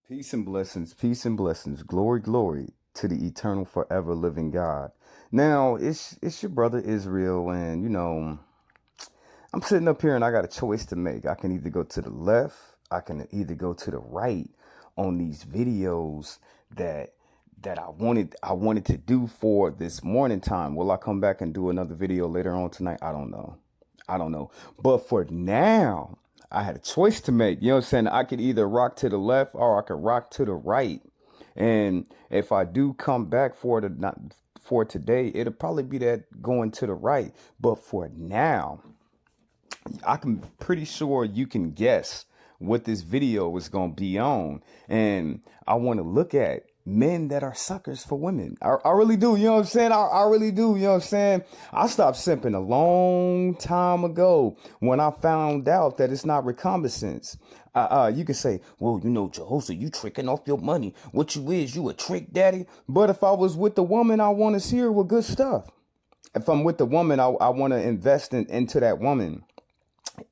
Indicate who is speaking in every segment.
Speaker 1: Peace and blessings, glory, glory to the eternal, forever living God. Now, it's your brother Israel, and I'm sitting up here and I got a choice to make. I can either go to the left, I can either go to the right on these videos that I wanted to do for this morning time. Will I come back and do another video later on tonight? I don't know. But for now, I had a choice to make. You know what I'm saying? I could either rock to the left or I could rock to the right. And if I do come back not for today, it'll probably be that going to the right. But for now, I'm pretty sure you can guess what this video is going to be on. And I want to look at men that are suckers for women. I really do. You know what I'm saying? I really do. You know what I'm saying? I stopped simping a long time ago when I found out that it's not reconnaissance. You can say, well, Jehoshaphat, you tricking off your money. What you a trick daddy? But if I was with the woman, I want to see her with good stuff. If I'm with the woman, I want to invest into that woman.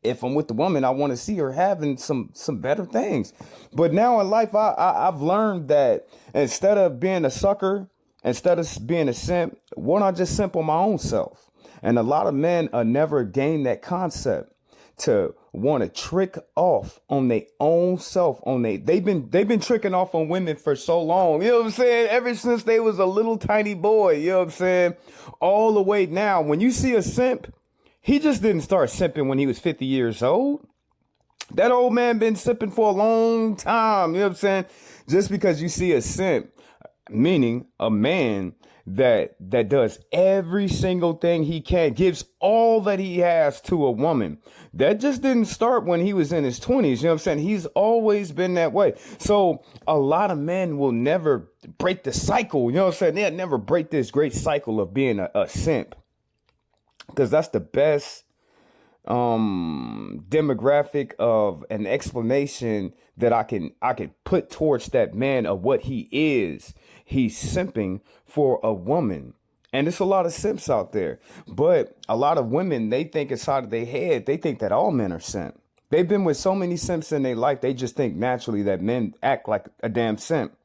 Speaker 1: If I'm with the woman, I want to see her having some better things. But now in life, I've learned that instead of being a sucker, instead of being a simp, why not just simp on my own self? And a lot of men never gain that concept to want to trick off on their own self. They've been tricking off on women for so long. You know what I'm saying? Ever since they was a little tiny boy. You know what I'm saying? All the way now, when you see a simp, he just didn't start simping when he was 50 years old. That old man been simping for a long time. You know what I'm saying? Just because you see a simp, meaning a man that does every single thing he can, gives all that he has to a woman. That just didn't start when he was in his 20s. You know what I'm saying? He's always been that way. So a lot of men will never break the cycle. You know what I'm saying? They'll never break this great cycle of being a simp. Because that's the best demographic of an explanation that I can put towards that man of what he is. He's simping for a woman. And there's a lot of simps out there. But a lot of women, they think inside of their head, they think that all men are simp. They've been with so many simps in their life, they just think naturally that men act like a damn simp.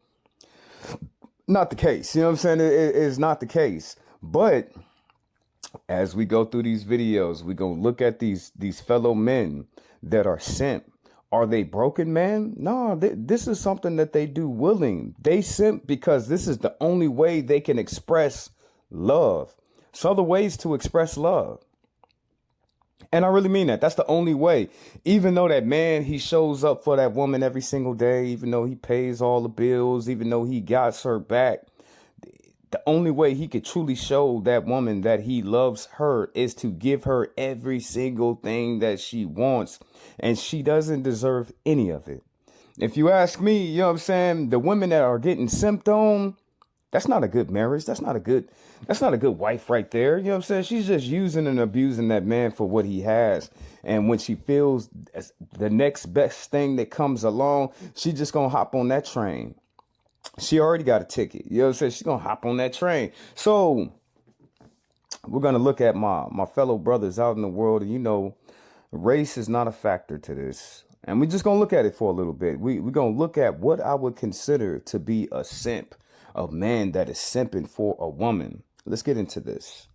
Speaker 1: Not the case. You know what I'm saying? It is not the case. But as we go through these videos, we're going to look at these fellow men that are simp. Are they broken men? No, this is something that they do willing. They simp because this is the only way they can express love. There's other ways to express love. And I really mean that. That's the only way. Even though that man, he shows up for that woman every single day, even though he pays all the bills, even though he got her back, the only way he could truly show that woman that he loves her is to give her every single thing that she wants. And she doesn't deserve any of it. If you ask me, you know what I'm saying? The women that are getting simped on, that's not a good marriage. That's not a good wife right there. You know what I'm saying? She's just using and abusing that man for what he has. And when she feels the next best thing that comes along, she just gonna hop on that train. She already got a ticket. You know what I'm saying? She's going to hop on that train. So we're going to look at my fellow brothers out in the world. And, race is not a factor to this. And we're just going to look at it for a little bit. We're going to look at what I would consider to be a simp, a man that is simping for a woman. Let's get into this.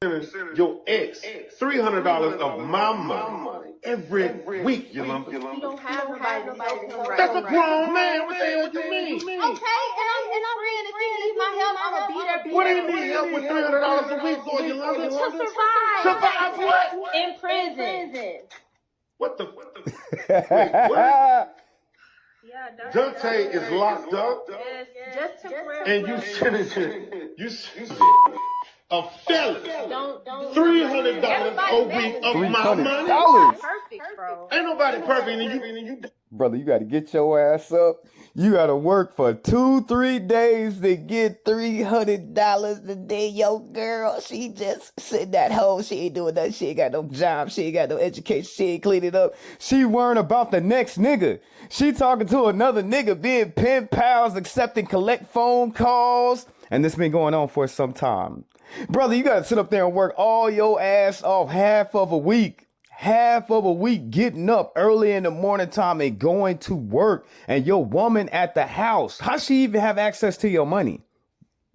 Speaker 2: Your ex $300 of my money every week, Yolanda.
Speaker 3: You don't have nobody to help him right.
Speaker 2: That's a grown man. What the hell you mean?
Speaker 3: Okay, and I'm friend. If he needs my help, I'ma be there.
Speaker 2: What do you need help with $300 a week for, Yolanda?
Speaker 3: To survive.
Speaker 2: Survive what?
Speaker 3: In prison.
Speaker 2: What the? Wait, what?
Speaker 3: Yeah,
Speaker 2: Dante is locked up,
Speaker 3: Yes, just temporarily.
Speaker 2: and you a felon.
Speaker 3: Don't
Speaker 2: $300 a week of my money.
Speaker 3: Perfect, bro.
Speaker 2: Ain't nobody perfect, and you.
Speaker 1: Brother, you got to get your ass up. You got to work for 2-3 days to get $300 a day. Yo, girl, she just sitting at home. She ain't doing nothing. She ain't got no job. She ain't got no education. She ain't cleaning up. She worrying about the next nigga. She talking to another nigga, being pen pals, accepting collect phone calls. And this been going on for some time. Brother, you got to sit up there and work all your ass off half of a week. half of a week getting up early in the morning time and going to work, and your woman at the house, how she even have access to your money?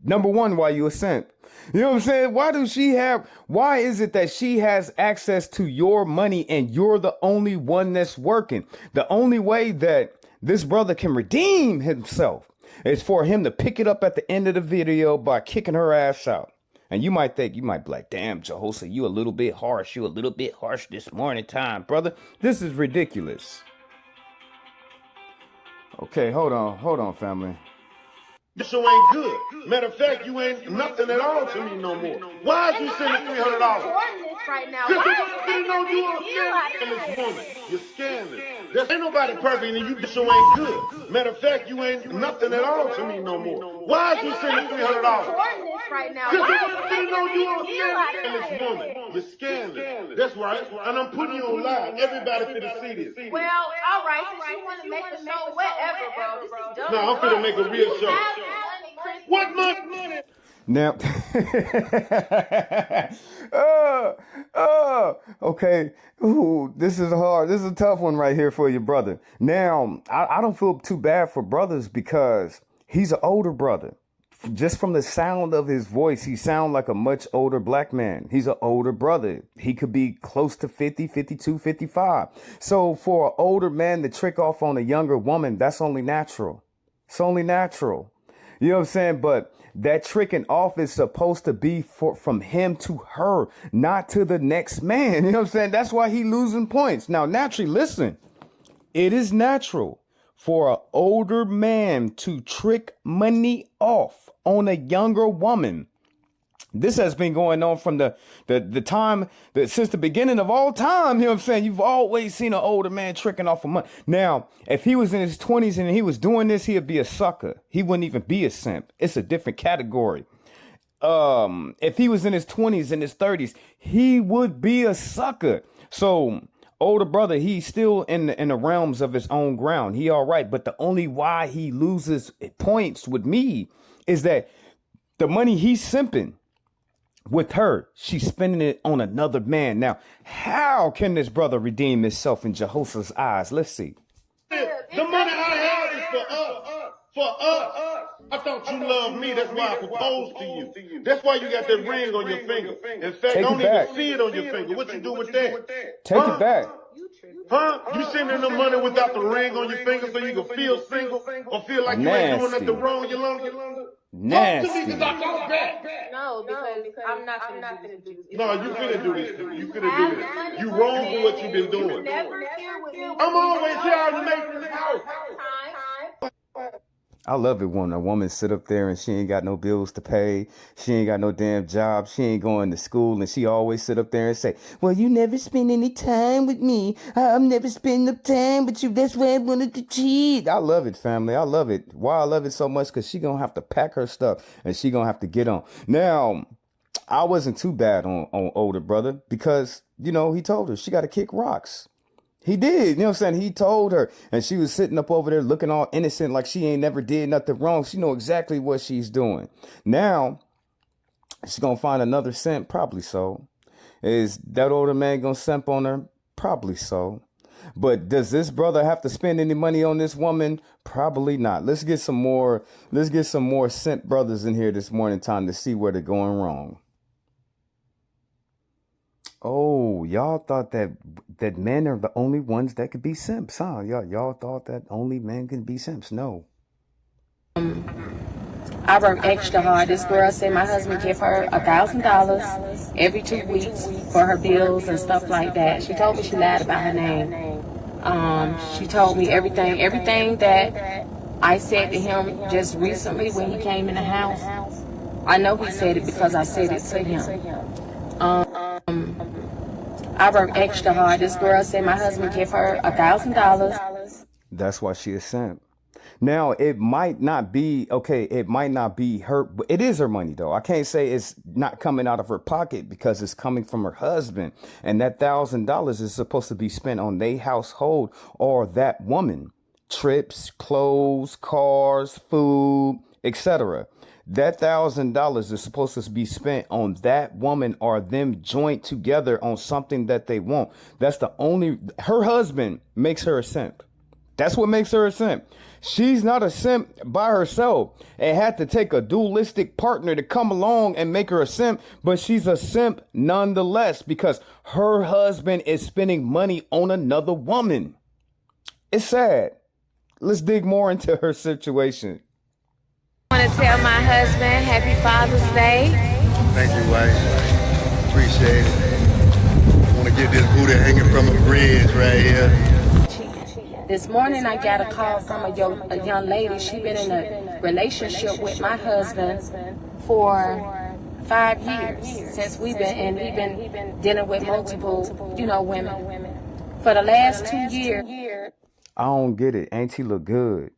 Speaker 1: Number one, why you a simp? You know what I'm saying? Why is it that she has access to your money and you're the only one that's working? The only way that this brother can redeem himself is for him to pick it up at the end of the video by kicking her ass out. And you might be like, damn, Jehoshaphat, you a little bit harsh. You a little bit harsh this morning time, brother. This is ridiculous. Okay, hold on, family.
Speaker 2: This show ain't good. Matter of fact, you ain't nothing at all to me no more. Why is you sending $300?
Speaker 3: Right now.
Speaker 2: Because they didn't know you were a scandalous woman. You're scandalous. There ain't nobody perfect and you show ain't good. Matter of fact, you ain't nothing at all to me no more. Why is you sending $300?
Speaker 3: Right now.
Speaker 2: Because they didn't know you were a scandalous woman. You're scandalous. That's right. And I'm putting you on live. Everybody finna see this.
Speaker 3: Well, all right. Since you want to make the show whatever, bro. This is dumb.
Speaker 2: No, I'm finna make a real show. What money?
Speaker 1: Now, okay. Ooh, this is hard. This is a tough one right here for you, brother. Now, I don't feel too bad for brothers because he's an older brother. Just from the sound of his voice, he sounds like a much older black man. He's an older brother. He could be close to 50, 52, 55. So for an older man to trick off on a younger woman, that's only natural. It's only natural. You know what I'm saying? But that tricking off is supposed to be from him to her, not to the next man. You know what I'm saying? That's why he losing points. Now, naturally, listen, it is natural for an older man to trick money off on a younger woman. This has been going on from the time that since the beginning of all time. You know what I'm saying? You've always seen an older man tricking off of money. Now, if he was in his 20s and he was doing this, he'd be a sucker. He wouldn't even be a simp. It's a different category. If he was in his 20s and his 30s, he would be a sucker. So older brother, he's still in the realms of his own ground. He all right. But the only why he loses points with me is that the money he's simping with her, she's spending it on another man. Now, how can this brother redeem himself in Jehoshaphat's eyes? Let's see.
Speaker 2: The money I have is for us. For us. I thought you loved me. That's why I proposed to you. That's why you got that ring on your finger. In fact, don't even see it on your finger. What you do with that?
Speaker 1: Take it back.
Speaker 2: Huh? You sending the money without the ring on your finger so you can feel single or feel like you ain't doing nothing wrong your longer?
Speaker 1: Nasty.
Speaker 2: Talk to me because I talk back.
Speaker 3: No, because I'm not finna do this.
Speaker 2: No, you finna do this. You finna do this. You wrong for what you've been doing.
Speaker 3: Never here with me.
Speaker 2: I'm always here to make this house.
Speaker 1: I love it when a woman sit up there and she ain't got no bills to pay. She ain't got no damn job. She ain't going to school. And she always sit up there and say, well, you never spend any time with me. I'm never spending no time with you. That's why I wanted to cheat. I love it, family. I love it. Why I love it so much? Because she going to have to pack her stuff and she going to have to get on. Now, I wasn't too bad on older brother because, you know, he told her she got to kick rocks. He did, you know what I'm saying? He told her, and she was sitting up over there looking all innocent like she ain't never did nothing wrong. She know exactly what she's doing. Now, she's going to find another simp? Probably so. Is that older man going to simp on her? Probably so. But does this brother have to spend any money on this woman? Probably not. Let's get some more simp brothers in here this morning time to see where they're going wrong. Oh, y'all thought that men are the only ones that could be simps, huh? Y'all thought that only men can be simps. No.
Speaker 4: I work extra hard. This girl said my husband give her $1,000 every 2 weeks for her bills and stuff like that. She told me she lied about her name. She told me everything that I said to him just recently when he came in the house. I know he said it because I said it to him. I work extra hard. This girl said my husband give her $1,000.
Speaker 1: That's why she is simp. Now, it might not be, it might not be her, but it is her money though. I can't say it's not coming out of her pocket because it's coming from her husband. And that $1,000 is supposed to be spent on their household or that woman. Trips, clothes, cars, food, etc. That $1,000 is supposed to be spent on that woman or them joint together on something that they want. That's the only, her husband makes her a simp. That's what makes her a simp. She's not a simp by herself. It had to take a dualistic partner to come along and make her a simp, but she's a simp nonetheless because her husband is spending money on another woman. It's sad. Let's dig more into her situation.
Speaker 4: I want to tell my husband Happy Father's Day.
Speaker 5: Thank you, wife. Appreciate it. I want to get this booty hanging from a bridge right here.
Speaker 4: This morning I got a call from a young lady. She been in a relationship with my husband for 5 years since we've been dealing with multiple, women. For the last 2 years.
Speaker 1: I don't get it. Auntie look good.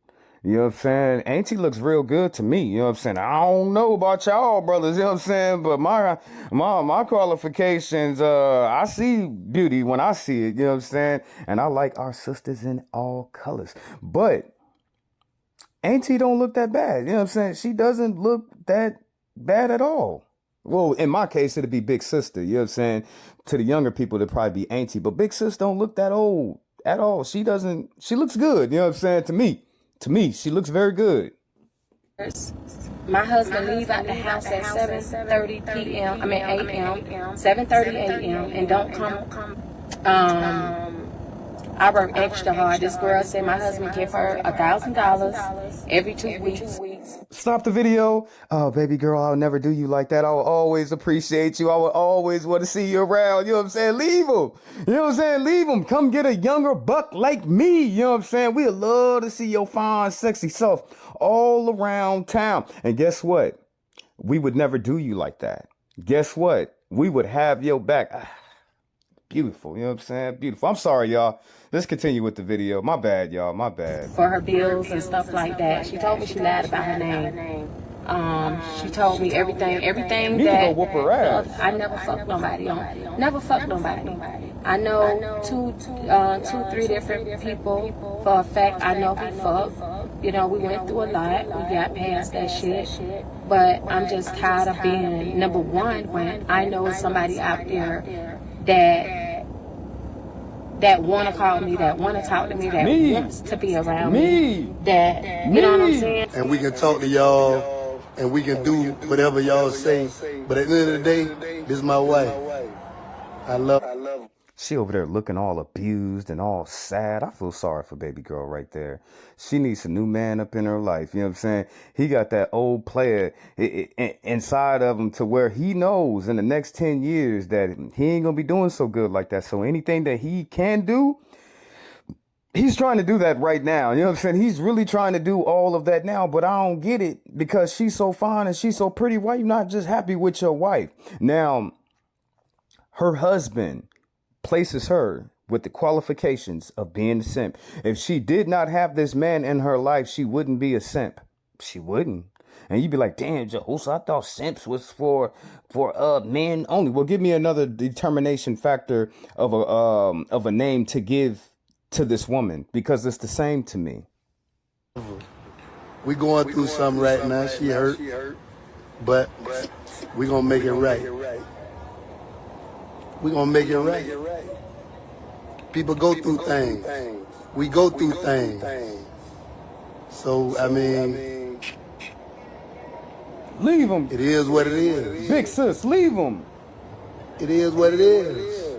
Speaker 1: You know what I'm saying? Auntie looks real good to me. You know what I'm saying? I don't know about y'all brothers, you know what I'm saying? But my qualifications, I see beauty when I see it, you know what I'm saying? And I like our sisters in all colors. But Auntie don't look that bad. You know what I'm saying? She doesn't look that bad at all. Well, in my case, it'd be big sister. You know what I'm saying? To the younger people, it'd probably be Auntie. But big sis don't look that old at all. She looks good. You know what I'm saying? To me, she looks very good.
Speaker 4: My husband leave out the house at 7:30 p.m. 8 a.m. 7:30 a.m. and don't come. I work extra hard. This girl said my husband give her $1,000 every 2 weeks.
Speaker 1: Stop the video. Oh, baby girl, I'll never do you like that. I will always appreciate you. I will always want to see you around. You know what I'm saying? Leave him. You know what I'm saying? Leave him. Come get a younger buck like me. You know what I'm saying? We'd love to see your fine, sexy self all around town. And guess what? We would never do you like that. Guess what? We would have your back. Beautiful. You know what I'm saying? Beautiful. I'm sorry, y'all. Let's continue with the video. My bad, y'all. My bad.
Speaker 4: For her bills and stuff like that. She told me she lied about her name. She told me everything
Speaker 1: You
Speaker 4: that
Speaker 1: can go whoop her ass.
Speaker 4: I never fucked nobody on. Never fucked nobody. I know two, 3 different people for a fact. I know he fucked. You know, we went through a lot. We got past that shit. But I'm just tired of being number one when I know it's somebody out there that want to call me, that want to talk to me, that wants to be around me, that, you know what I'm saying?
Speaker 5: And we can talk to y'all, and we can do whatever y'all say. But at the end of the day, this is my wife. I love her.
Speaker 1: She over there looking all abused and all sad. I feel sorry for baby girl right there. She needs a new man up in her life. You know what I'm saying? He got that old player inside of him to where he knows in the next 10 years that he ain't going to be doing so good like that. So anything that he can do, he's trying to do that right now. You know what I'm saying? He's really trying to do all of that now, but I don't get it because she's so fine and she's so pretty. Why you not just happy with your wife? Now, her husband places her with the qualifications of being a simp. If she did not have this man in her life, she wouldn't be a simp. She wouldn't. And you'd be like, damn, Jehosa, I thought simps was for men only. Well, give me another determination factor of a name to give to this woman, because it's the same to me.
Speaker 5: We going through something right now. She hurt, but we gonna make it right. We gonna make it right. People go through things. We go through things. So, I mean,
Speaker 1: leave him.
Speaker 5: It is what it is.
Speaker 1: Big sis, leave him.
Speaker 5: It is what it is.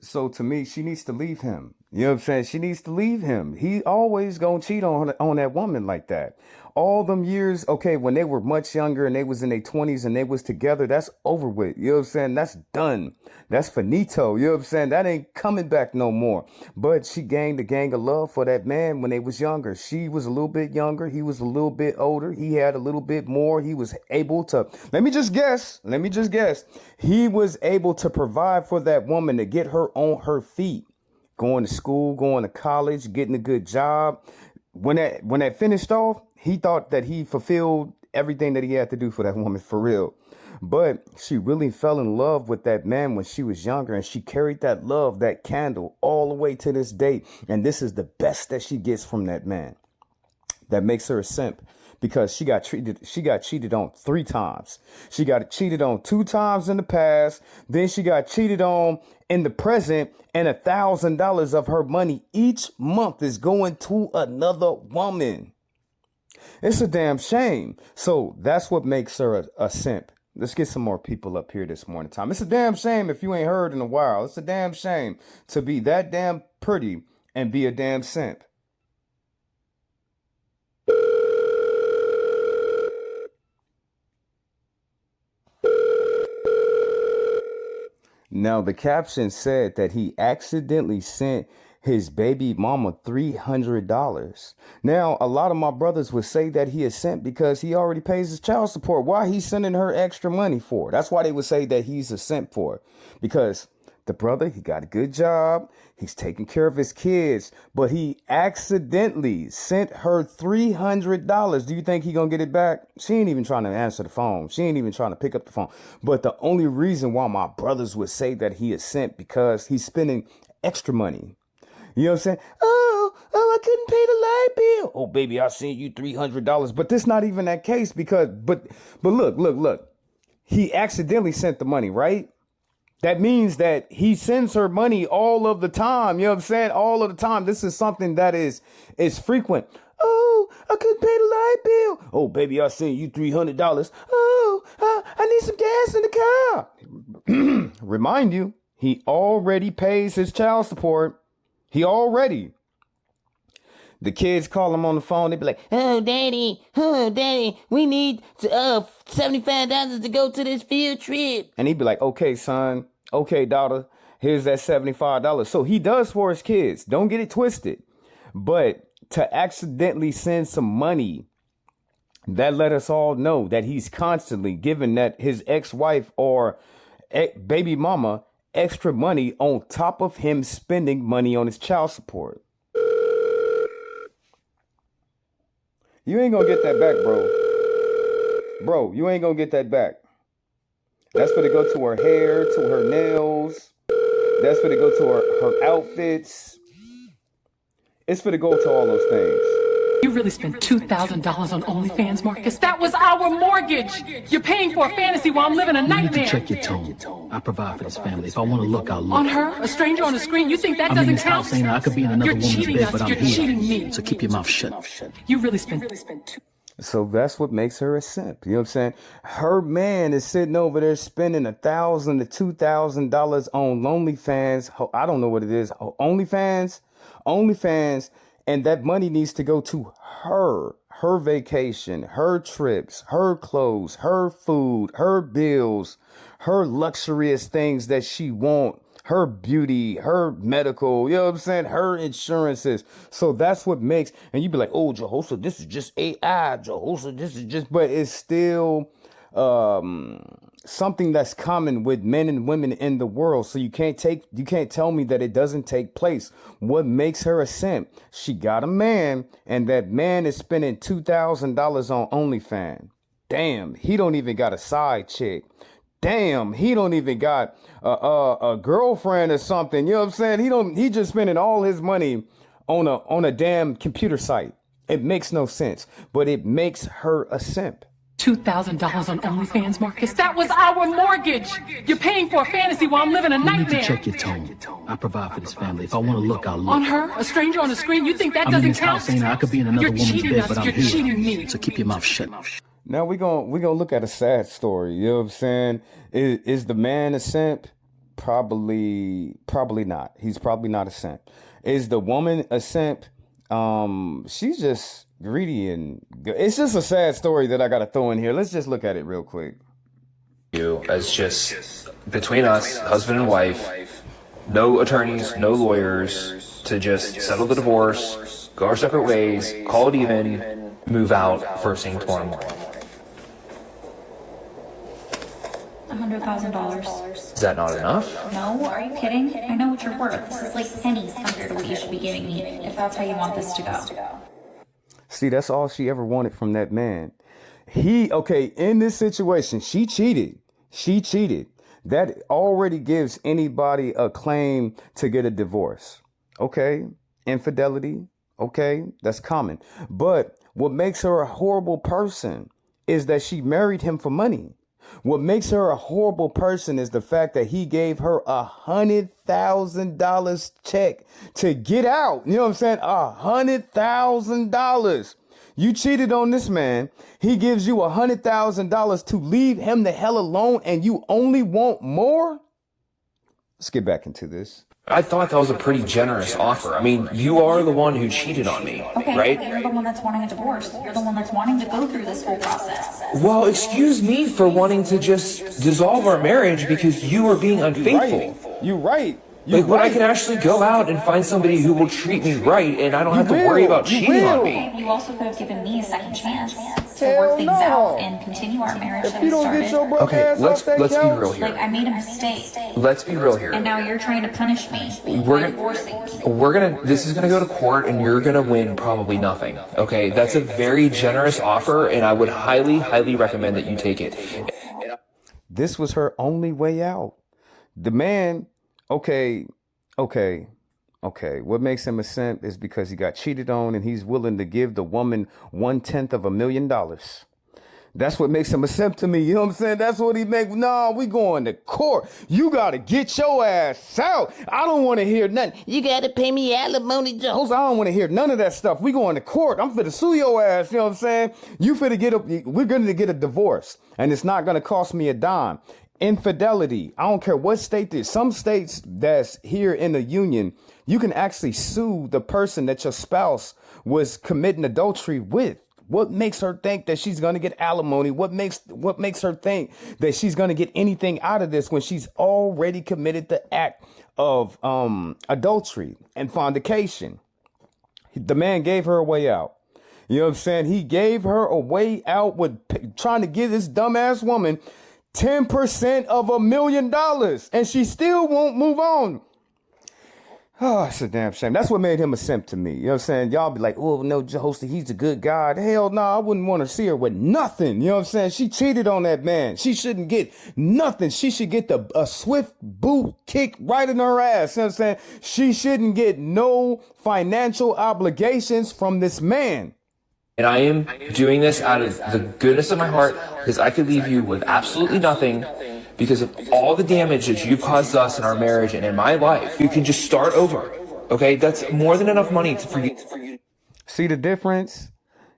Speaker 1: So to me, she needs to leave him. You know what I'm saying? She needs to leave him. He always gonna cheat on that woman like that. All them years, okay, when they were much younger and they was in their 20s and they was together, that's over with. You know what I'm saying? That's done. That's finito. You know what I'm saying? That ain't coming back no more. But she gained a gang of love for that man when they was younger. She was a little bit younger. He was a little bit older. He had a little bit more. He was able to, let me just guess. He was able to provide for that woman to get her on her feet. Going to school, going to college, getting a good job. When that finished off, he thought that he fulfilled everything that he had to do for that woman, for real. But she really fell in love with that man when she was younger, and she carried that love, that candle, all the way to this day. And this is the best that she gets from that man. that makes her a simp because she got cheated on 3 times. She got cheated on 2 times in the past, then she got cheated on in the present, and $1,000 of her money each month is going to another woman. It's a damn shame. So that's what makes her a simp. Let's get some more people up here this morning time. It's a damn shame if you ain't heard in a while. It's a damn shame to be that damn pretty and be a damn simp. Now, the caption said that he accidentally sent his baby mama $300. Now, a lot of my brothers would say that he is sent because he already pays his child support. Why he's sending her extra money for? That's why they would say that he's a simp for. Because the brother, he got a good job. He's taking care of his kids, but he accidentally sent her $300. Do you think he gonna get it back? She ain't even trying to answer the phone. She ain't even trying to pick up the phone. But the only reason why my brothers would say that he is sent because he's spending extra money. You know what I'm saying? Oh, I couldn't pay the light bill. Oh, baby, I sent you $300. But this not even that case because, but look. He accidentally sent the money, right? That means that he sends her money all of the time. You know what I'm saying? All of the time. This is something that is frequent. Oh, I couldn't pay the light bill. Oh, baby, I sent you $300. Oh, I need some gas in the car. Remind you, he already pays his child support. He already. The kids call him on the phone. They be like, oh, daddy, we need $75 to go to this field trip. And he be like, okay, son. Okay, daughter, here's that $75. So he does for his kids. Don't get it twisted. But to accidentally send some money, that let us all know that he's constantly giving that his ex-wife or baby mama extra money on top of him spending money on his child support. You ain't gonna get that back, bro. Bro, you ain't gonna get that back. That's for to go to her hair, to her nails. That's for to go to her outfits. It's for to go to all those things.
Speaker 6: You really spent $2,000 on OnlyFans, Marcus? That was our mortgage! You're paying for a fantasy while I'm living a nightmare!
Speaker 7: You need to check your tone. I provide for this family. If I want to look, I'll look.
Speaker 6: On her? A stranger on the screen? You think that doesn't
Speaker 7: this
Speaker 6: count?
Speaker 7: House ain't I could be in another
Speaker 6: You're
Speaker 7: woman's
Speaker 6: cheating
Speaker 7: bed,
Speaker 6: us.
Speaker 7: but I'm
Speaker 6: You're
Speaker 7: here.
Speaker 6: cheating me.
Speaker 7: So keep your mouth shut.
Speaker 6: You really spent
Speaker 1: So that's what makes her a simp. You know what I'm saying? Her man is sitting over there spending $1,000 to $2,000 on OnlyFans. I don't know what it is. OnlyFans, and that money needs to go to her vacation, her trips, her clothes, her food, her bills, her luxurious things that she wants. Her beauty, her medical, you know what I'm saying? Her insurances. So that's what makes, and you be like, oh, Jehoshaphat, this is just AI. Jehoshaphat, this is just, but it's still something that's common with men and women in the world. So you can't tell me that it doesn't take place. What makes her a simp? She got a man, and that man is spending $2,000 on OnlyFans. Damn, he don't even got a side chick. Damn, he don't even got a girlfriend or something. You know what I'm saying? He just spending all his money on a damn computer site. It makes no sense, but it makes her a simp.
Speaker 6: $2,000 on OnlyFans, Marcus? That was our mortgage! You're paying for a fantasy while I'm living a nightmare!
Speaker 7: You need to check your tone. I provide for this family. If I want to look, I'll look.
Speaker 6: On her? A stranger on the screen? You think that doesn't
Speaker 7: this
Speaker 6: count?
Speaker 7: House ain't I could be in another woman's bed, but I'm
Speaker 6: You're
Speaker 7: here.
Speaker 6: cheating me.
Speaker 7: So keep your mouth shut.
Speaker 1: Now we're gonna look at a sad story. You know what I'm saying? Is the man a simp? Probably not. He's probably not a simp. Is the woman a simp? She's just greedy and it's just a sad story that I gotta throw in here. Let's just look at it real quick.
Speaker 8: You as just between us, husband and wife, no attorneys, no lawyers, to just settle the divorce, go our separate ways, call it even, move out first thing tomorrow morning.
Speaker 9: $100,000.
Speaker 8: Is that not enough?
Speaker 9: No, are you kidding? I know what you're worth. This is like pennies compared to what you should be giving me, if that's how you want this to go.
Speaker 1: See, that's all she ever wanted from that man. In this situation, she cheated. That already gives anybody a claim to get a divorce. Okay, infidelity, Okay, that's common. But what makes her a horrible person is that she married him for money. What makes her a horrible person is the fact that he gave her $100,000 check to get out. You know what I'm saying? $100,000. You cheated on this man. He gives you $100,000 to leave him the hell alone, and you only want more? Let's get back into this.
Speaker 8: I thought that was a pretty generous offer. I mean, you are the one who cheated on me,
Speaker 9: Okay,
Speaker 8: right?
Speaker 9: but you're the one that's wanting a divorce. You're the one that's wanting to go through this whole process.
Speaker 8: Well, excuse me for wanting to just dissolve our marriage because you were being unfaithful.
Speaker 1: You're right.
Speaker 8: Like, when I can actually go out and find somebody who will treat me right and I don't have to worry about cheating on me.
Speaker 9: You also could have given me a second chance to work things out and continue our marriage that we started.
Speaker 8: Okay, let's be real here.
Speaker 9: Like, I made a mistake,
Speaker 8: Let's be real here.
Speaker 9: and now you're trying to punish me by divorcing me.
Speaker 8: This is gonna go to court and you're gonna win probably nothing. Okay, that's a very generous offer and I would highly, highly recommend that you take it.
Speaker 1: This was her only way out. The man, okay. What makes him a simp is because he got cheated on and he's willing to give the woman $1/10,000,000. That's what makes him a simp to me. You know what I'm saying? That's what he make. Nah, we going to court. You got to get your ass out. I don't want to hear nothing. You got to pay me alimony, Jones. I don't want to hear none of that stuff. We going to court. I'm finna sue your ass. You know what I'm saying? We're going to get a divorce and it's not going to cost me a dime. Infidelity. I don't care what state this. Some states that's here in the union, you can actually sue the person that your spouse was committing adultery with. What makes her think that she's going to get alimony? What makes her think that she's going to get anything out of this when she's already committed the act of adultery and fornication? The man gave her a way out. You know what I'm saying? He gave her a way out with trying to give this dumbass woman 10% of $1,000,000 and she still won't move on. Oh, it's a damn shame. That's what made him a simp to me. You know what I'm saying? Y'all be like, oh, no, Hosty, he's a good guy. Hell no, I wouldn't want to see her with nothing. You know what I'm saying? She cheated on that man. She shouldn't get nothing. She should get a swift boot kick right in her ass. You know what I'm saying? She shouldn't get no financial obligations from this man.
Speaker 8: And I am doing this out of the goodness of my heart because I could leave you with absolutely nothing because of all the damage that you've caused us in our marriage and in my life. You can just start over. Okay? That's more than enough money for you.
Speaker 1: See the difference?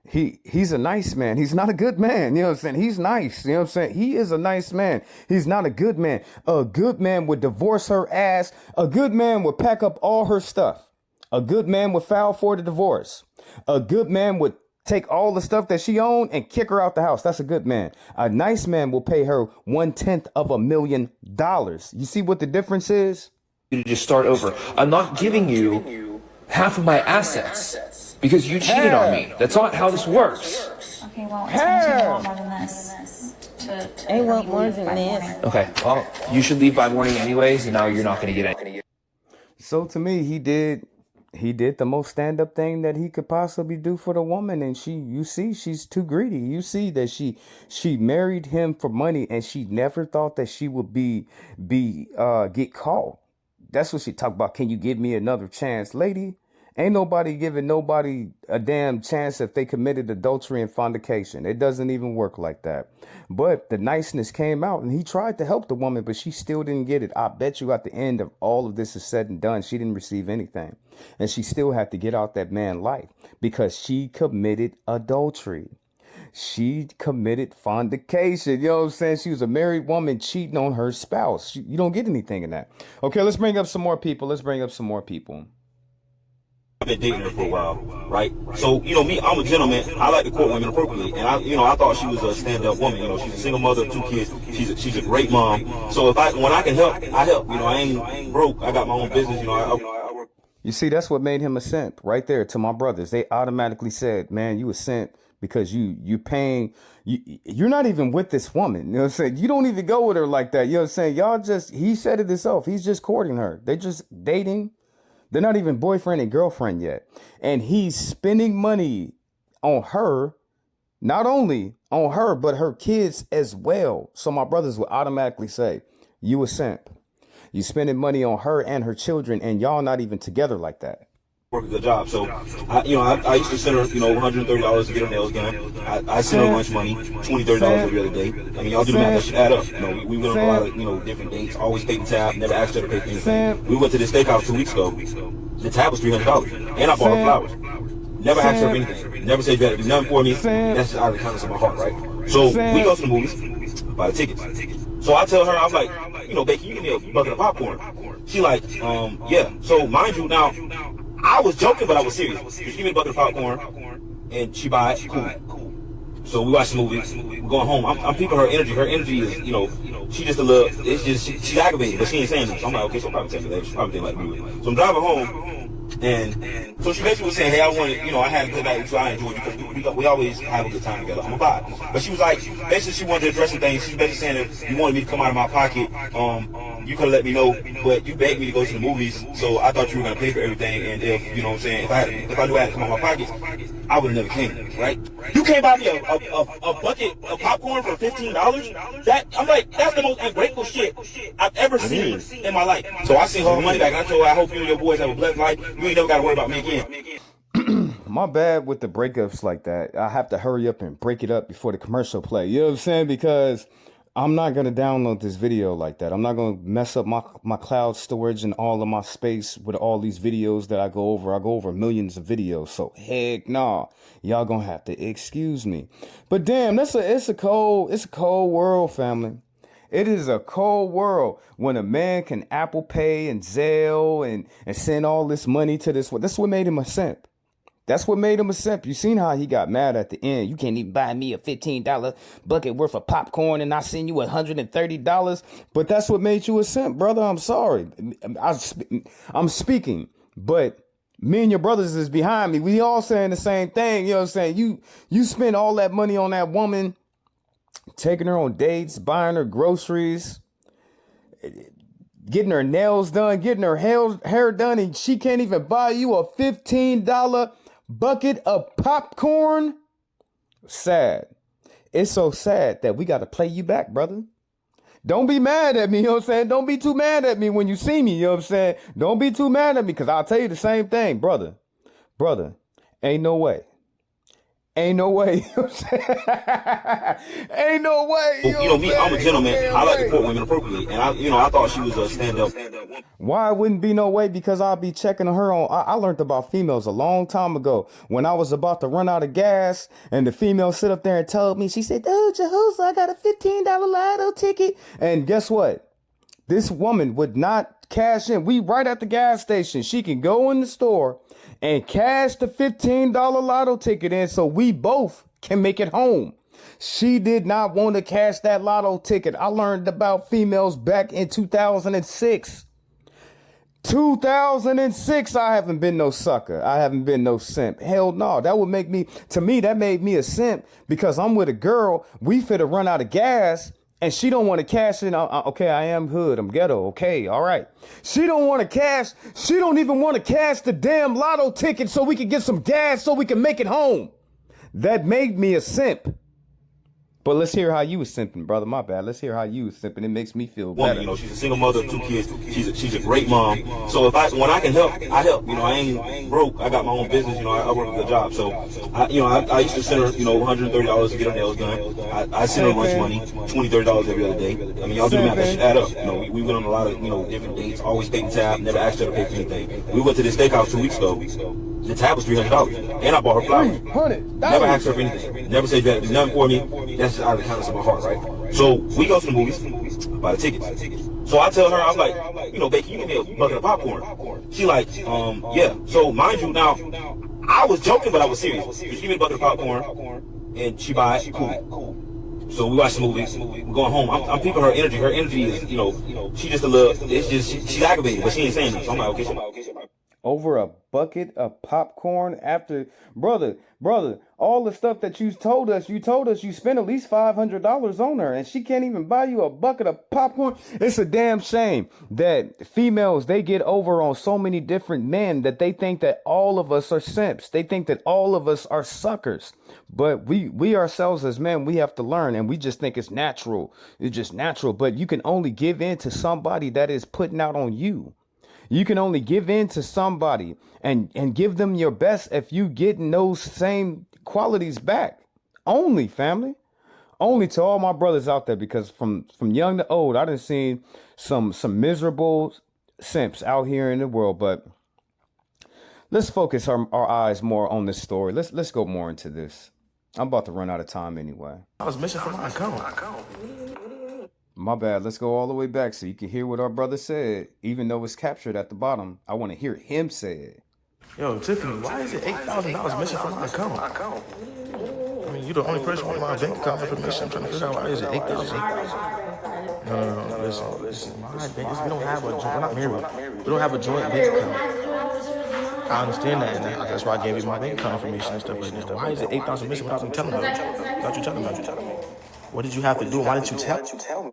Speaker 1: He's a nice man. He's not a good man. You know what I'm saying? He's nice. You know what I'm saying? He is a nice man. He's not a good man. A good man would divorce her ass. A good man would pack up all her stuff. A good man would file for the divorce. A good man would take all the stuff that she owned and kick her out the house. That's a good man. A nice man will pay her $1/10,000,000. You see what the difference is?
Speaker 8: You just start over. I'm not giving you half of my assets because you cheated on me. That's not how this works.
Speaker 9: Okay, well, it's going to take a lot more than this.
Speaker 10: They want more than this.
Speaker 8: Okay, well, you should leave by morning anyways, and now you're not going to get any.
Speaker 1: So to me, he did the most stand-up thing that he could possibly do for the woman. And you see, she's too greedy. You see that she married him for money and she never thought that she would get caught. That's what she talked about. Can you give me another chance? Lady, ain't nobody giving nobody a damn chance if they committed adultery and fornication. It doesn't even work like that. But the niceness came out and he tried to help the woman, but she still didn't get it. I bet you at the end of all of this is said and done, she didn't receive anything. And she still had to get out that man's life because she committed adultery. She committed fornication. You know what I'm saying? She was a married woman cheating on her spouse. You don't get anything in that. Okay, let's bring up some more people.
Speaker 11: I've been dating her for a while, right? So, me, I'm a gentleman. I like to court women appropriately. And I thought she was a stand-up woman. She's a single mother of 2 kids. She's a great mom. So when I can help, I help. I ain't broke. I got my own business.
Speaker 1: You see, that's what made him a simp right there. To my brothers, they automatically said, man, you a simp because you're not even with this woman. You know what I'm saying? You don't even go with her like that. You know what I'm saying? He said it himself. He's just courting her. They just dating. They're not even boyfriend and girlfriend yet. And he's spending money on her, not only on her, but her kids as well. So my brothers will automatically say, you a simp. You spending money on her and her children and y'all not even together like that.
Speaker 11: work a good job. So, I used to send her, $130 to get her nails done. I sent her lunch money, $20, $30 every other day. I mean, y'all do the math, that should add up. We went on a lot of, different dates, always paid the tab, never asked her to pay for anything. We went to this steakhouse 2 weeks ago. The tab was $300, and I bought her flowers. Never asked her for anything. Never said you had to do nothing for me. That's just out of the kindness of my heart, right? So we go to the movies, buy the tickets. So I tell her, I'm like, babe, can you give me a bucket of popcorn? She like, yeah. So mind you, now, I was joking, but I was serious. She give me a bucket of popcorn, and she buy it, cool. So we watch the movie, we're going home. I'm peeping her energy. Her energy is, she just a little, it's just, she's aggravated, but she ain't saying nothing. So I'm like, okay, she'll probably text me later. She'll probably think like me. So I'm driving home, and so she basically was saying, hey, I wanted, I had a good night with you, I enjoyed you, because we always have a good time together. I'm a vibe. But she was like, basically she wanted to address some things. She's basically saying if you wanted me to come out of my pocket, you could have let me know, but you begged me to go to the movies, so I thought you were going to pay for everything, and if, if I knew I had to come out of my pockets, I would have never came, right? You can't buy me a bucket of popcorn for $15? I'm like, that's the most ungrateful shit I've ever seen in my life. So I sent her money back, and I told her, I hope you and your boys have a blessed life. You ain't never got to worry about me again.
Speaker 1: My bad with the breakups like that. I have to hurry up and break it up before the commercial play. You know what I'm saying? Because I'm not going to download this video like that. I'm not going to mess up my cloud storage and all of my space with all these videos that I go over. I go over millions of videos. So heck nah. Y'all going to have to excuse me. But damn, it's a cold world, family. It is a cold world when a man can Apple Pay and Zelle and send all this money to this one. That's what made him a simp. That's what made him a simp. You seen how he got mad at the end. You can't even buy me a $15 bucket worth of popcorn and I send you $130. But that's what made you a simp, brother. I'm sorry. I'm speaking. But me and your brothers is behind me. We all saying the same thing. You know what I'm saying? You spend all that money on that woman, taking her on dates, buying her groceries, getting her nails done, getting her hair done, and she can't even buy you a $15 bucket of popcorn. Sad. It's so sad that we got to play you back, brother. Don't be mad at me, you know what I'm saying? Don't be too mad at me when you see me, you know what I'm saying? Don't be too mad at me, because I'll tell you the same thing, brother. Brother, ain't no way. Ain't no way. You know what I'm saying? Ain't no way.
Speaker 11: Me, I'm a gentleman. I like to quote women appropriately. And I thought she was a stand-up.
Speaker 1: Why it wouldn't be no way? Because I'll be checking her on. I learned about females a long time ago when I was about to run out of gas, and the female sit up there and told me, she said, oh, Jehoshaphat, I got a $15 lotto ticket. And guess what? This woman would not cash in. We right at the gas station. She can go in the store and cash the $15 lotto ticket in so we both can make it home. She did not want to cash that lotto ticket. I learned about females back in 2006. 2006, I haven't been no sucker. I haven't been no simp. Hell no. That would make me, to me, that made me a simp because I'm with a girl. We finna run out of gas. And she don't want to cash in. Okay, I am hood. I'm ghetto. Okay, all right. She don't want to cash. She don't even want to cash the damn lotto ticket so we can get some gas so we can make it home. That made me a simp. But let's hear how you was simping, brother. My bad. Let's hear how you was simping. It makes me feel better.
Speaker 11: She's a single mother of 2 kids. She's a great mom. So when I can help, I help. I ain't broke. I got my own business. I work a good job. So I used to send her, $130 to get her nails done. I send her lunch money, $20, $30 every other day. I mean, y'all do the math, that should add up. We went on a lot of, different dates, always paid the tab, never asked her to pay for anything. We went to this steakhouse 2 weeks ago. The tab was $300, and I bought her flowers. Never asked her for anything. Never said you had to do nothing for me. That's just out of the kindness of my heart, right? So we go to the movies, buy the tickets. So I tell her, I'm like, babe, can you give me a bucket of popcorn? She like, yeah. So mind you, now, I was joking, but I was serious. She give me a bucket of popcorn, and she buy it, cool. So we watch the movie, we're going home. I'm peeping her energy. Her energy is, she just a little, it's just, she's aggravated, but she ain't saying nothing. So I'm like, okay.
Speaker 1: Over a bucket of popcorn after, brother, all the stuff that you told us you spent at least $500 on her and she can't even buy you a bucket of popcorn. It's a damn shame that females, they get over on so many different men that they think that all of us are simps. They think that all of us are suckers. But we ourselves as men, we have to learn, and we just think it's natural. It's just natural. But you can only give in to somebody that is putting out on you. You can only give in to somebody and give them your best if you getting those same qualities back. Only, family. Only to all my brothers out there, because from young to old, I done seen some miserable simps out here in the world. But let's focus our eyes more on this story. Let's go more into this. I'm about to run out of time anyway.
Speaker 12: I was missing from my account.
Speaker 1: My bad. Let's go all the way back so you can hear what our brother said, even though it's captured at the bottom. I want to hear him say it.
Speaker 12: Yo, Tiffany, why is it $8,000 missing from my account? I mean, you're the only person with my bank account information. I'm trying to figure out why is it $8,000? No. Listen. My bank, we don't have a joint. We're not married. We don't have a joint bank account. I understand that, and that's why I gave you my bank account information and stuff like that. Why is it $8,000 missing without me telling you? Without you telling me? What did you have to do? Why didn't you tell me?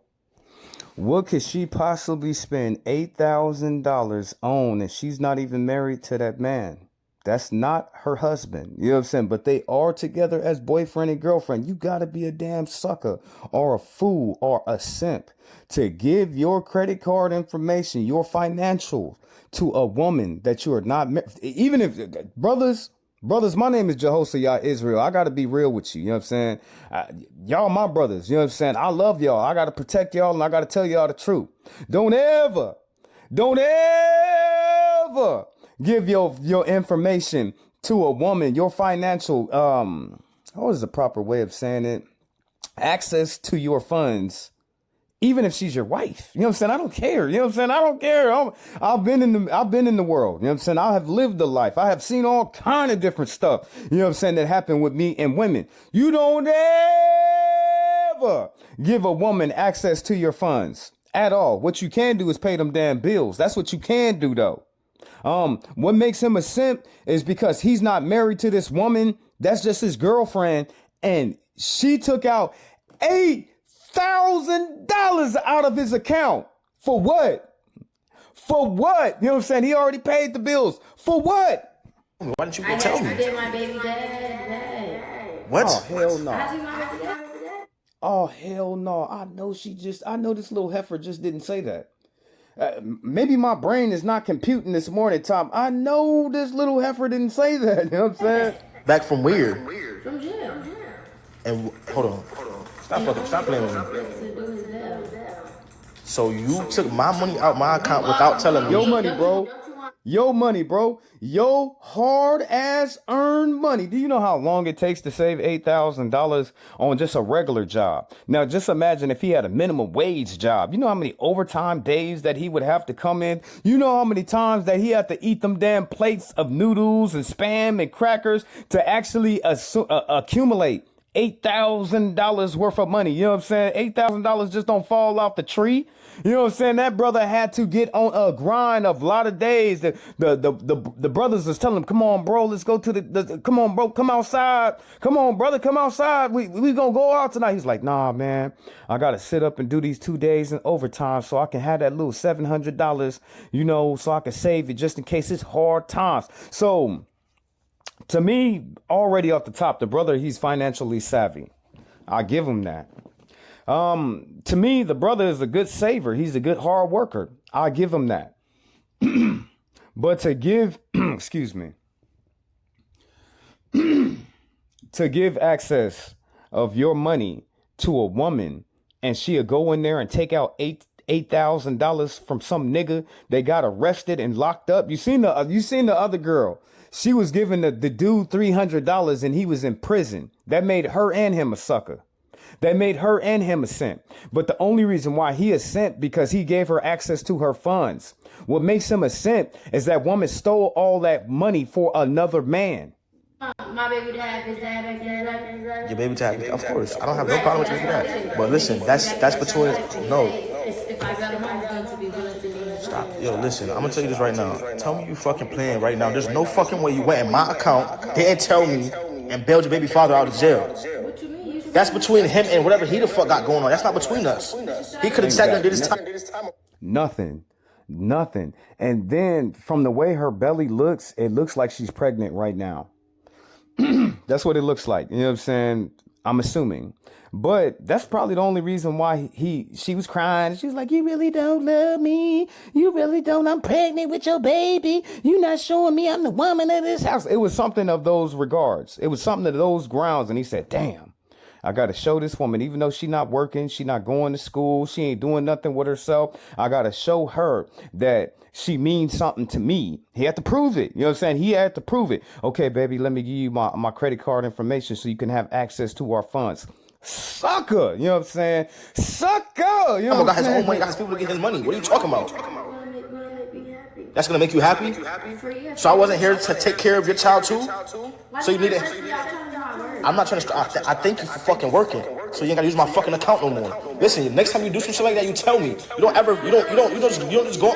Speaker 1: What could she possibly spend $8,000 on if she's not even married to that man? That's not her husband. You know what I'm saying? But they are together as boyfriend and girlfriend. You got to be a damn sucker or a fool or a simp to give your credit card information, your financials to a woman that you are not married. Even if, brothers, my name is Jehoshaphat Israel. I got to be real with you. You know what I'm saying? Y'all my brothers. You know what I'm saying? I love y'all. I got to protect y'all, and I got to tell y'all the truth. Don't ever give your information to a woman, your financial, what is the proper way of saying it? Access to your funds, even if she's your wife. You know what I'm saying? I don't care. You know what I'm saying? I don't care. I've been in the world. You know what I'm saying? I have lived the life. I have seen all kind of different stuff. You know what I'm saying? That happened with me and women. You don't ever give a woman access to your funds at all. What you can do is pay them damn bills. That's what you can do though. What makes him a simp is because he's not married to this woman. That's just his girlfriend. And she took out $8,000 out of his account. For what? For what? You know what I'm saying? He already paid the bills. For what?
Speaker 12: Why didn't you tell me?
Speaker 3: I did my baby dad.
Speaker 12: What?
Speaker 1: Oh, hell no.
Speaker 3: I did my baby dad.
Speaker 1: Oh, hell no. I know this little heifer just didn't say that. Maybe my brain is not computing this morning, Tom. I know this little heifer didn't say that. You know what I'm saying?
Speaker 12: Back from where?
Speaker 3: From jail.
Speaker 12: And hold on. Stop playing with me. So you took my money out my account without telling me.
Speaker 1: Your money, bro. Your hard ass earned money. Do you know how long it takes to save $8,000 on just a regular job? Now, just imagine if he had a minimum wage job. You know how many overtime days that he would have to come in? You know how many times that he had to eat them damn plates of noodles and Spam and crackers to actually accumulate $8,000 worth of money. You know what I'm saying? $8,000 just don't fall off the tree. You know what I'm saying? That brother had to get on a grind of a lot of days. The brothers was telling him, come on, bro, let's go to come on, bro, come outside. Come on, brother, come outside. We gonna go out tonight. He's like, nah, man, I gotta sit up and do these 2 days in overtime so I can have that little $700, you know, so I can save it just in case it's hard times. So to me, already off the top, the brother, he's financially savvy. I give him that. To me, the brother is a good saver. He's a good hard worker. I give him that. But to give, excuse me, to give access of your money to a woman and she'll go in there and take out $8,000 from some nigga they got arrested and locked up. You seen the other girl. She was giving the dude $300 and he was in prison. That made her and him a sucker. That made her and him a simp. But the only reason why he is simp because he gave her access to her funds. What makes him a simp is that woman stole all that money for another man.
Speaker 3: My baby dad, his dad back there.
Speaker 12: Your baby dad, of course. I don't have no problem with your dad. But listen, that's between no.
Speaker 3: If I got a money, it's going to be good to me.
Speaker 12: Stop. Yo, listen, I'm gonna tell you this right now. Tell me you fucking playing right now. There's no fucking way you went in my account, didn't tell me, and bailed your baby father out of jail.
Speaker 3: What you mean?
Speaker 12: That's between him and whatever he the fuck got going on. That's not between us. He could have sat there and did his time.
Speaker 1: Nothing. And then from the way her belly looks, it looks like she's pregnant right now. That's what it looks like. You know what I'm saying? I'm assuming. But that's probably the only reason why she was crying. She was like, you really don't love me. You really don't. I'm pregnant with your baby. You not showing me I'm the woman of this house. It was something of those regards. It was something of those grounds. And he said, damn, I got to show this woman, even though she not working, she not going to school, she ain't doing nothing with herself. I got to show her that she means something to me. He had to prove it. You know what I'm saying? He had to prove it. Okay, baby, let me give you my credit card information so you can have access to our funds. Sucker, you know what I'm saying? Sucker, you know what I'm saying?
Speaker 12: Got his own money, got his people to get his money. What are you talking about? That's gonna make you happy? So I wasn't here to take care of your child too? So you need it. I'm not trying to. I thank you for fucking working. So you ain't gotta use my fucking account no more. Listen, next time you do some shit like that, you tell me. You don't ever. You don't just go.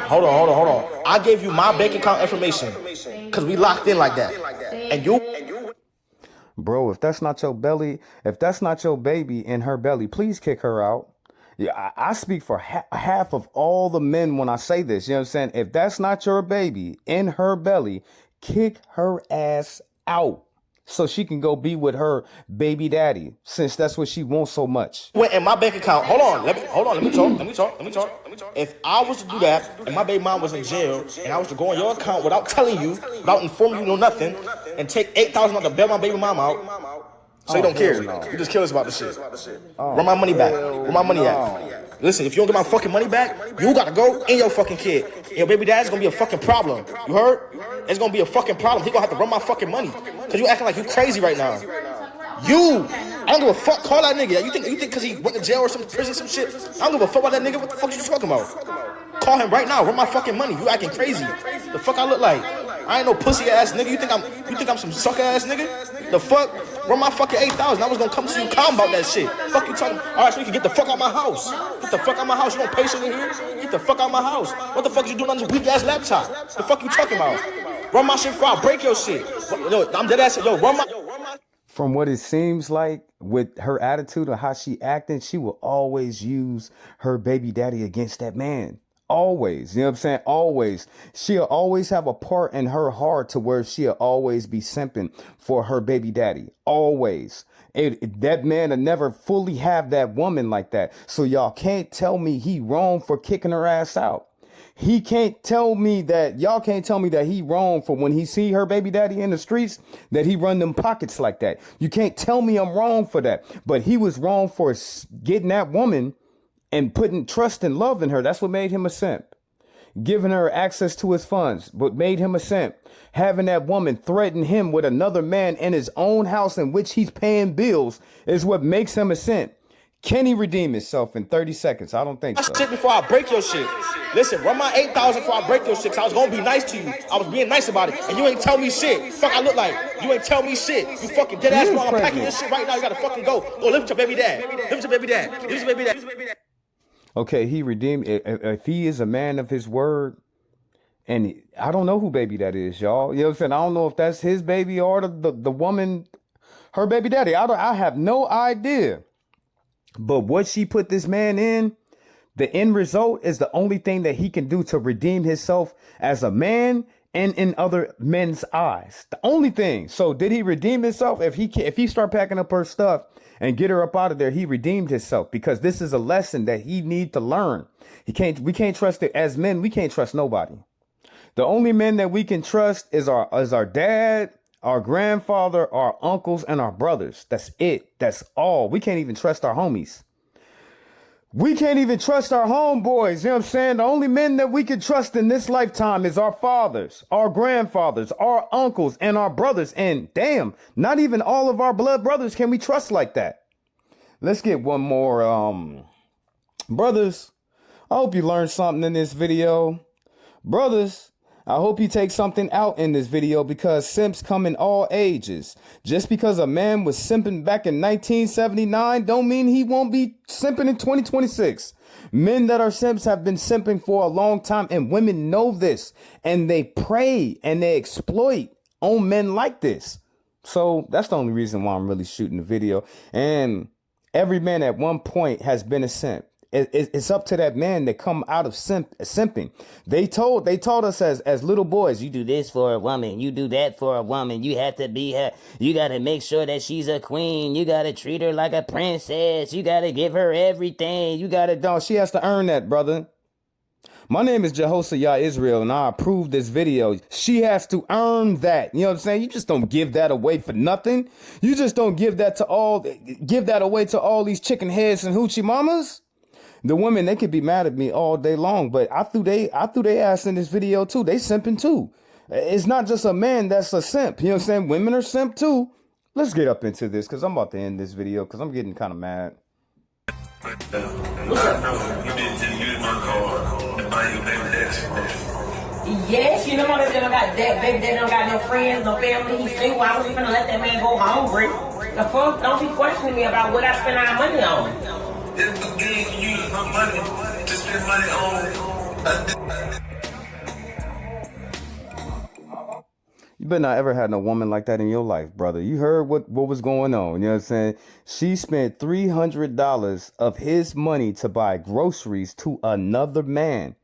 Speaker 12: Hold on. I gave you my bank account information because we locked in like that. And you.
Speaker 1: Bro, if that's not your belly, if that's not your baby in her belly, please kick her out. Yeah, I speak for half of all the men when I say this. You know what I'm saying? If that's not your baby in her belly, kick her ass out so she can go be with her baby daddy, since that's what she wants so much.
Speaker 12: Went in my bank account. Hold on. Let me talk. If I was to do that and my baby mom was in jail and I was to go on your account without telling you, without informing you, no nothing, and take $8,000 to bail my baby mom out, so you don't care. No. You just careless about the shit. Run my money back. Where my money at? Listen, if you don't get my fucking money back, you gotta go in your fucking kid. And your baby dad's gonna be a fucking problem. You heard? It's gonna be a fucking problem. He gonna have to run my fucking money. Cause you acting like you crazy right now. I don't give a fuck. Call that nigga. You think cause he went to jail or some prison, some shit? I don't give a fuck about that nigga. What the fuck you talking about? Call him right now. Run my fucking money. You acting crazy. The fuck I look like? I ain't no pussy ass nigga. You think I'm some sucker ass nigga? The fuck? Run my fucking 8,000. I was gonna come to you calm about that shit. Fuck you talking? All right, so you can get the fuck out my house. Get the fuck out my house. You don't patient in here? Get the fuck out my house. What the fuck you doing on this weak ass laptop? The fuck you talking about? Run my shit before I break your shit. Yo, I'm dead ass. Yo, run my.
Speaker 1: From what it seems like with her attitude or how she acting, she will always use her baby daddy against that man. Always, you know what I'm saying? Always. She'll always have a part in her heart to where she'll always be simping for her baby daddy. Always. That man will never fully have that woman like that. So y'all can't tell me he wrong for kicking her ass out. He can't tell me that, y'all can't tell me that he wrong for when he see her baby daddy in the streets, that he run them pockets like that. You can't tell me I'm wrong for that. But he was wrong for getting that woman and putting trust and love in her. That's what made him a simp. Giving her access to his funds, what made him a simp. Having that woman threaten him with another man in his own house in which he's paying bills is what makes him a simp. Can he redeem himself in 30 seconds? I don't think so.
Speaker 12: Shit before I break your shit. Listen, run my 8,000 before I break your shit. Cause I was gonna be nice to you. I was being nice about it, and you ain't tell me shit. Fuck, I look like you ain't tell me shit. You fucking dead ass wrong. I'm packing this shit right now. You gotta fucking go. Go live with your baby dad. Live with your baby dad. Live with your baby dad.
Speaker 1: Okay, he redeemed. If he is a man of his word, and I don't know who baby that is, y'all. You know what I'm saying? I don't know if that's his baby or the woman, her baby daddy. I have no idea. But what she put this man in, the end result is the only thing that he can do to redeem himself as a man and in other men's eyes. The only thing. So did he redeem himself? If he start packing up her stuff and get her up out of there, he redeemed himself, because this is a lesson that he need to learn. We can't trust it as men. We can't trust nobody. The only men that we can trust is our dad, our grandfather, our uncles, and our brothers. That's it. That's all. We can't even trust our homies. We can't even trust our homeboys. You know what I'm saying? The only men that we can trust in this lifetime is our fathers, our grandfathers, our uncles, and our brothers. And damn, not even all of our blood brothers can we trust like that. Let's get one more. Brothers, I hope you learned something in this video. Brothers, I hope you take something out in this video, because simps come in all ages. Just because a man was simping back in 1979 don't mean he won't be simping in 2026. Men that are simps have been simping for a long time, and women know this, and they prey and they exploit on men like this. So that's the only reason why I'm really shooting the video. And every man at one point has been a simp. It's up to that man that come out of simping. They taught us as little boys, you do this for a woman, you do that for a woman, you have to be her, you got to make sure that she's a queen, you got to treat her like a princess, you got to give her everything, you got to, don't, she has to earn that, brother. My name is Jehoshaphat Israel, and I approve this video. She has to earn that. You know what I'm saying? You just don't give that away for nothing. You just don't give that away to all these chicken heads and hoochie mamas. The women, they could be mad at me all day long, but I threw they ass in this video too. They simping too. It's not just a man that's a simp. You know what I'm saying? Women are simp too. Let's get up into this because I'm about to end this video because I'm getting kind of mad.
Speaker 13: What's up? You didn't use my card to buy your baby daddy.
Speaker 4: Yes, you know my baby don't got that. Baby daddy don't got no friends, no family. He's single. I wasn't gonna let that man go hungry. The fuck, don't be questioning me about what I spend our money on.
Speaker 13: It's the game. You use my money to spend money on.
Speaker 1: You better not ever had no woman like that in your life, brother. You heard what was going on. You know what I'm saying? She spent $300 of his money to buy groceries to another man.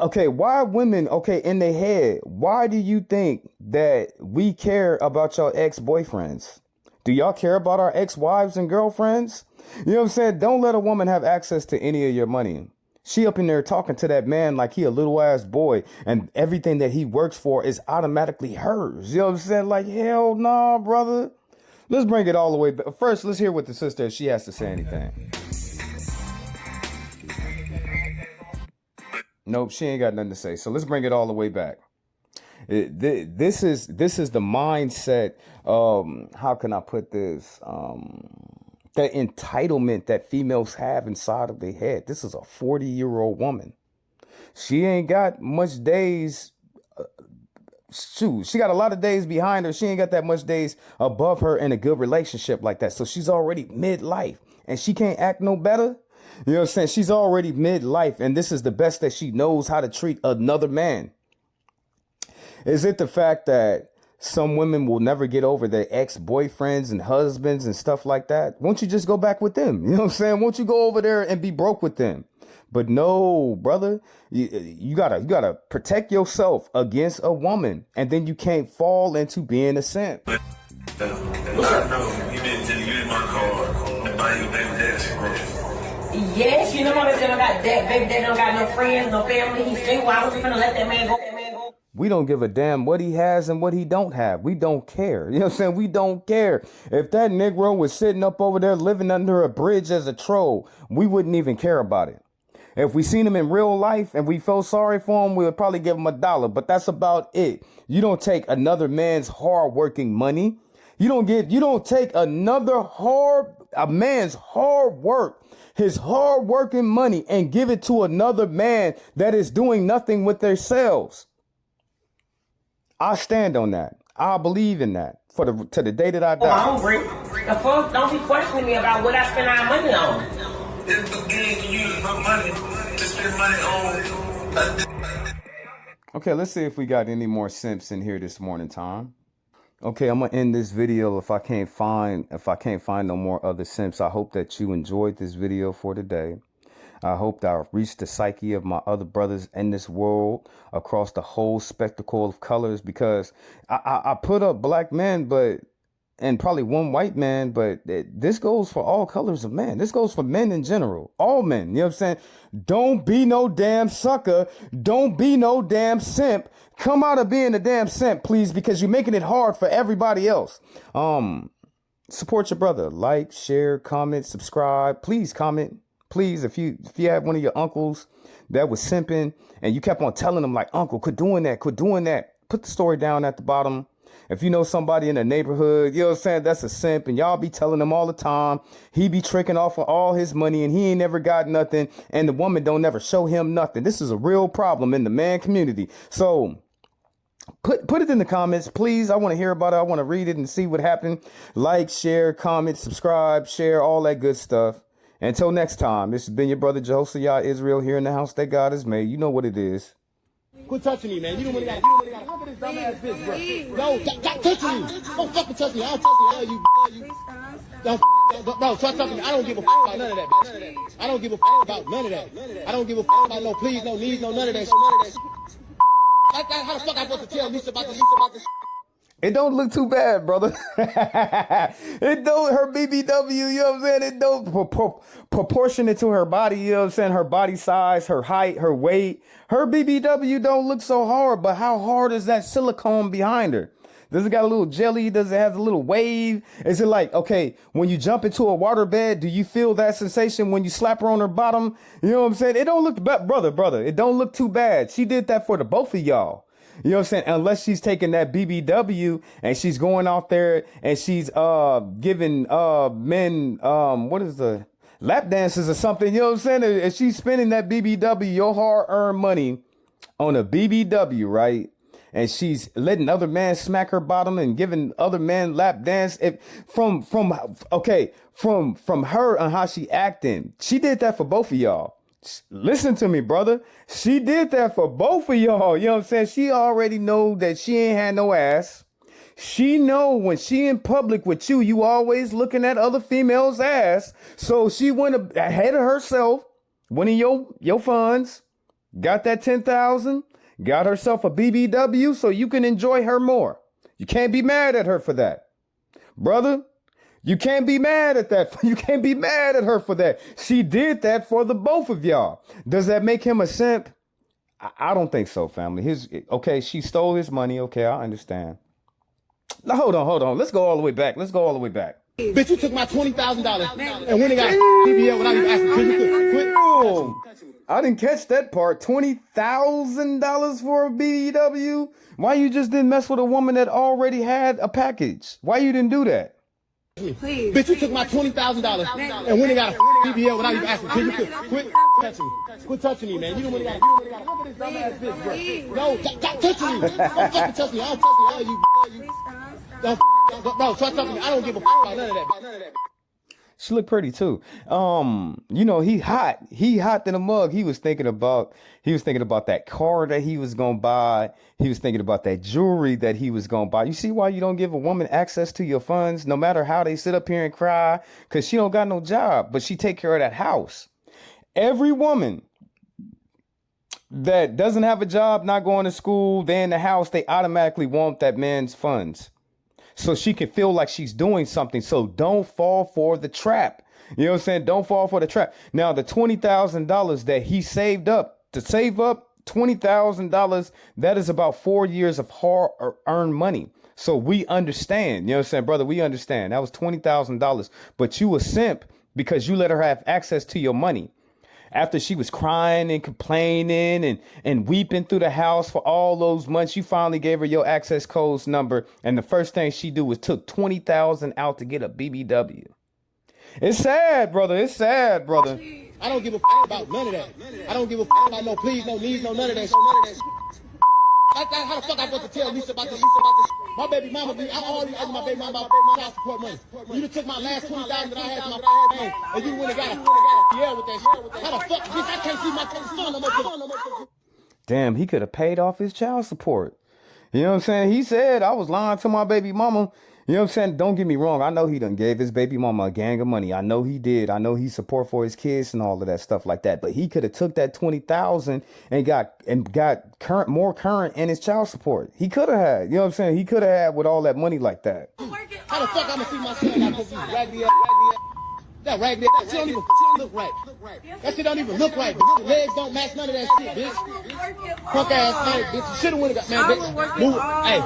Speaker 1: Okay, why women, okay, in their head, why do you think that we care about your ex-boyfriends? Do y'all care about our ex-wives and girlfriends? You know what I'm saying? Don't let a woman have access to any of your money. She up in there talking to that man like he a little ass boy and everything that he works for is automatically hers. You know what I'm saying? Like, hell nah, brother. Let's bring it all the way back. First, let's hear what the sister, if she has to say anything. Nope, she ain't got nothing to say. So let's bring it all the way back. This is the mindset. How can I put this? The entitlement that females have inside of their head. This is a 40-year-old woman. She ain't got much days. Shoot, she got a lot of days behind her. She ain't got that much days above her in a good relationship like that. So she's already midlife and she can't act no better. You know what I'm saying? She's already midlife and this is the best that she knows how to treat another man. Is it the fact that some women will never get over their ex-boyfriends and husbands and stuff like that? Won't you just go back with them? You know what I'm saying? Won't you go over there and be broke with them? But no, brother, you gotta protect yourself against a woman, and then you can't fall into being a simp.
Speaker 13: What's up? You didn't use my card to buy your baby daddy.
Speaker 4: Yes, you know my baby don't got that. Baby daddy don't got no friends, no family. He's single. I wasn't gonna let that man go.
Speaker 1: We don't give a damn what he has and what he don't have. We don't care. You know what I'm saying? We don't care. If that Negro was sitting up over there living under a bridge as a troll, we wouldn't even care about it. If we seen him in real life and we felt sorry for him, we would probably give him $1, but that's about it. You don't take another man's hard-working money. You don't take a man's hard work, his hard-working money, and give it to another man that is doing nothing with themselves. I stand on that. I believe in that to the day that I die.
Speaker 4: Hungry. The fuck, don't be questioning me about what I spend our money on.
Speaker 13: It's the game. You use my money to spend money on.
Speaker 1: Okay, let's see if we got any more simps in here this morning time. Okay, I'm gonna end this video if I can't find no more other simps. I hope that you enjoyed this video for today. I hope that I've reached the psyche of my other brothers in this world across the whole spectacle of colors, because I put up black men, and probably one white man, but this goes for all colors of men. This goes for men in general, all men. You know what I'm saying? Don't be no damn sucker. Don't be no damn simp. Come out of being a damn simp, please, because you're making it hard for everybody else. Support your brother. Like, share, comment, subscribe. Please comment. Please, if you have one of your uncles that was simping and you kept on telling them like, uncle, quit doing that, put the story down at the bottom. If you know somebody in the neighborhood, you know what I'm saying, that's a simp, and y'all be telling him all the time, he be tricking off of all his money and he ain't never got nothing, and the woman don't never show him nothing. This is a real problem in the man community. So put it in the comments, please. I want to hear about it. I want to read it and see what happened. Like, share, comment, subscribe, share, all that good stuff. Until next time, this has been your brother Jehoshaphat Israel here in the house that God has made. You know what it is.
Speaker 2: Quit touching me, man. You know what I got. dumbass bitch, bro. No, stop touching me. Don't fucking touch me. I don't fucking love you. Don't, bro, stop touching me. I don't give a fuck about none of that, bitch. I don't give a fuck about none of that. I don't give a fuck about no please, no needs, no none of that shit. How the fuck I supposed to tell Lisa about this?
Speaker 1: It don't look too bad, brother. It don't, her BBW, you know what I'm saying? It don't proportionate to her body, you know what I'm saying? Her body size, her height, her weight. Her BBW don't look so hard, but how hard is that silicone behind her? Does it got a little jelly? Does it have a little wave? Is it like, okay, when you jump into a water bed, do you feel that sensation when you slap her on her bottom? You know what I'm saying? It don't look bad, brother. It don't look too bad. She did that for the both of y'all. You know what I'm saying? Unless she's taking that BBW and she's going out there and she's giving men what is the lap dances or something, you know what I'm saying? And she's spending that BBW, your hard-earned money, on a BBW, right? And she's letting other men smack her bottom and giving other men lap dance. From her and how she acting, she did that for both of y'all. Listen to me, brother. She did that for both of y'all. You know what I'm saying? She already know that she ain't had no ass. She know when she in public with you, you always looking at other females' ass. So she went ahead of herself, went in your funds, got that 10,000, got herself a BBW so you can enjoy her more. You can't be mad at her for that, brother. You can't be mad at that. You can't be mad at her for that. She did that for the both of y'all. Does that make him a simp? I don't think so, family. Okay, she stole his money. Okay, I understand. Now, hold on. Let's go all the way back.
Speaker 2: Bitch, you took my $20,000 and when it got BBL without even asking, can you quit?
Speaker 1: I didn't catch that part. $20,000 for a BBW? Why you just didn't mess with a woman that already had a package? Why you didn't do that?
Speaker 2: Please. Bitch, you took my $20,000 and when it got a BBL without even asking, can you quit touching me? Quit touching me, man. You don't really got a dumbass bitch, bro. No, stop touching me. Don't fucking touch me. I don't fucking love you. Don't, bro, stop touching me. I don't give a fuck about none of that.
Speaker 1: She looked pretty too. You know, he hot than a mug. He was thinking about that car that he was gonna buy. He was thinking about that jewelry that he was gonna buy. You see why you don't give a woman access to your funds, no matter how they sit up here and cry, because she don't got no job, but she take care of that house. Every woman that doesn't have a job, not going to school, they in the house, they automatically want that man's funds, so she can feel like she's doing something. So don't fall for the trap. You know what I'm saying? Don't fall for the trap. Now, the $20,000 that he saved up, to save up $20,000, that is about 4 years of hard earned money. So we understand, you know what I'm saying, brother? We understand. That was $20,000, but you a simp because you let her have access to your money. After she was crying and complaining and weeping through the house for all those months, you finally gave her your access codes number. And the first thing she do was took $20,000 out to get a BBW. It's sad, brother. It's sad, brother.
Speaker 2: I don't give a fuck about none of that. I don't give a fuck about no please, no needs, no none of that shit. How the fuck I supposed to tell Lisa about this? My baby mama, I already asked my baby mama about child support money. You just took my last $20,000 that I had to my phone, and you went and got a with that shit. How the fuck, bitch, I can't see my son no more.
Speaker 1: Damn, he could have paid off his child support. You know what I'm saying? He said, I was lying to my baby mama. You know what I'm saying? Don't get me wrong. I know he done gave his baby mama a gang of money. I know he did. I know he support for his kids and all of that stuff like that. But he could have took that $20,000 and got more current in his child support. He could have had. You know what I'm saying? He could have had with all that money like that.
Speaker 2: How the fuck I'm gonna see my son out this raggedy ass? That raggedy ass. That shit don't even look right. That shit don't even look right. Bitch. The legs don't match none of that shit, bitch. Punk ass man, bitch. You shoulda went and got, man, bitch. Move. Hey,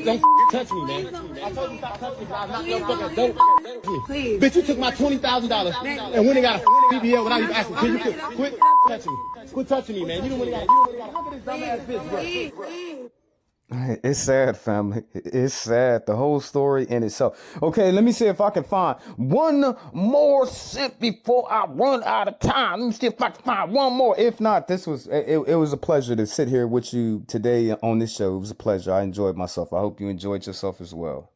Speaker 2: don't touch me, man. I told you stop touching me, I'm not your fucking dope. Please. Bitch, you took my $20,000 and when it got a BBL without even asking, can you quit touching me? Quit touching me, man. You don't really got look at this dumbass bitch, bro.
Speaker 1: It's sad, family. It's sad. The whole story in itself. Okay, let me see if I can find one more sip before I run out of time. Let me see if I can find one more. If not, it was a pleasure to sit here with you today on this show. It was a pleasure. I enjoyed myself. I hope you enjoyed yourself as well.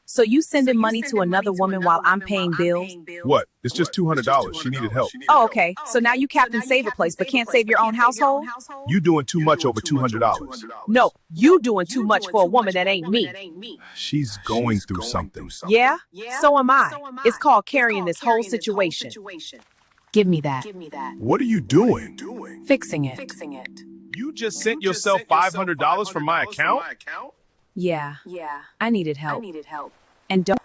Speaker 14: So you sending money to another woman while I'm paying bills?
Speaker 15: What? It's just $200. She needed help.
Speaker 14: Oh, okay. So now you Captain Save a Place, but can't save your own household?
Speaker 15: You doing too much over $200.
Speaker 14: No, you doing too much for a woman that ain't me.
Speaker 15: She's going through something.
Speaker 14: Yeah? So am I. It's called carrying this whole situation. Give me that.
Speaker 15: What are you doing?
Speaker 14: Fixing it.
Speaker 15: You just sent yourself $500 from my account?
Speaker 14: Yeah. I needed help. And don't